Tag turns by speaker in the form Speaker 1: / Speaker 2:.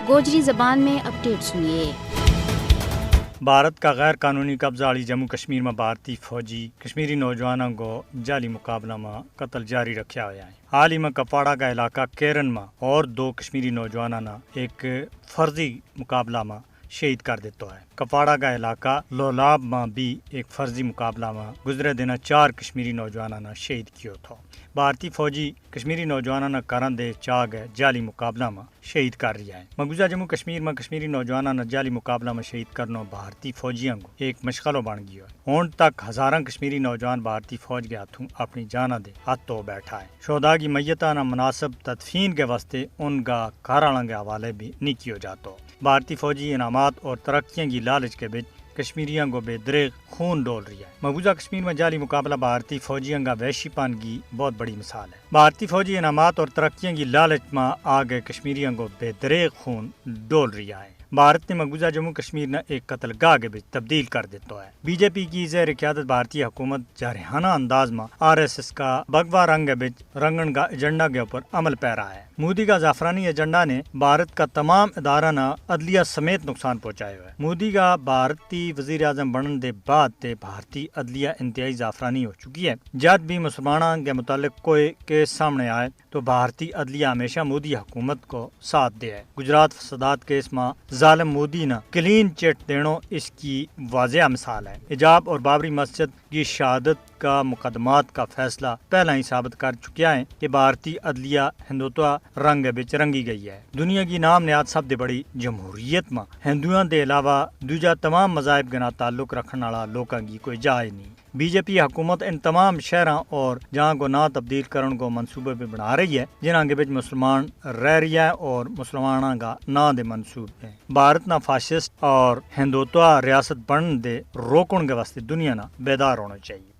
Speaker 1: گوجری زبان میں اپڈیٹ سنیے۔
Speaker 2: بھارت کا غیر قانونی قبضہ والی جموں کشمیر میں بھارتی فوجی کشمیری نوجوانوں کو جعلی مقابلہ میں قتل جاری رکھا ہوا ہے۔ حال ہی میں کپواڑہ کا علاقہ کیرن میں اور 2 کشمیری نوجوانوں نے ایک فرضی مقابلہ میں شہید کر دیتا ہے۔ کپواڑہ کا علاقہ لولاب میں بھی ایک فرضی مقابلہ میں گزرے دن 4 کشمیری نوجوانوں نے شہید کیا تھا۔ بھارتی فوجی کشمیری نوجوانوں نے کرن دے چاگ جعلی مقابلہ میں شہید کر رہا ہے۔ مقبوضہ جموں کشمیر میں کشمیری نوجوانوں نے جعلی مقابلہ میں شہید کرنا بھارتی فوجیوں کو ایک مشغلہ بن گیا ہے۔ ہون تک ہزاراں کشمیری نوجوان بھارتی فوج کے ہاتھوں اپنی جانیں دے ہاتھ تو بیٹھا ہے۔ شہداء کی میتانہ مناسب تدفین کے واسطے ان کا گھراں کے حوالے بھی نہیں کیا جاتا۔ بھارتی فوجی انعامات اور ترقیوں کی لالچ کے بیچ کشمیریوں کو بے دریغ خون ڈول رہی ہے۔ مقبوضہ کشمیر میں جعلی مقابلہ بھارتی فوجیوں کا وحشی پن کی بہت بڑی مثال ہے۔ بھارتی فوجی انعامات اور ترقیوں کی لالچ میں آگے کشمیریوں کو بے دریغ خون ڈول رہا ہے۔ بھارت نے مقبوضہ جموں کشمیر نے ایک قتل گاہ کے بیچ تبدیل کر دیتا ہے۔ بی جے پی کی زیر قیادت بھارتی حکومت جارحانہ انداز میں RSS کا بھگوا رنگ کے بیچ رنگن کا ایجنڈا کے اوپر عمل پہ رہا ہے۔ مودی کا زعفرانی ایجنڈا نے بھارت کا تمام ادارہ نہ عدلیہ سمیت نقصان پہنچایا ہوا ہے۔ مودی کا بھارتی وزیر اعظم بننے دے بعد تے بھارتی عدلیہ انتہائی زعفرانی ہو چکی ہے۔ جب بھی مسلمانوں کے متعلق کوئی کیس سامنے آئے تو بھارتی عدلیہ ہمیشہ مودی حکومت کو ساتھ دے ہے۔ گجرات فسادات کیس میں ظالم مودی نے کلین چٹ دینا اس کی واضح مثال ہے۔ حجاب اور بابری مسجد کی شہادت کا مقدمات کا فیصلہ پہلا ہی ثابت کر چکا ہے کہ بھارتی عدلیہ ہندوتوا رنگ بچ رنگی گئی ہے۔ دنیا کی نام نہاد سب سے بڑی جمہوریت میں ہندوؤں کے علاوہ دوجا تمام مذاہب کے نال تعلق رکھنے والا لوگوں کی کوئی جائے نہیں۔ بی جے پی حکومت ان تمام شہراں اور جہاں کو نہ تبدیل کرنے کو منصوبے پہ بنا رہی ہے جنہاں کے بچ مسلمان رہ رہی ہے اور مسلمانوں کا نہ دے منصوب ہے۔ بھارت نہ فاشسٹ اور ہندوتوا ریاست بن دے روکن کے واسطے دنیا نہ بیدار ہونا چاہیے۔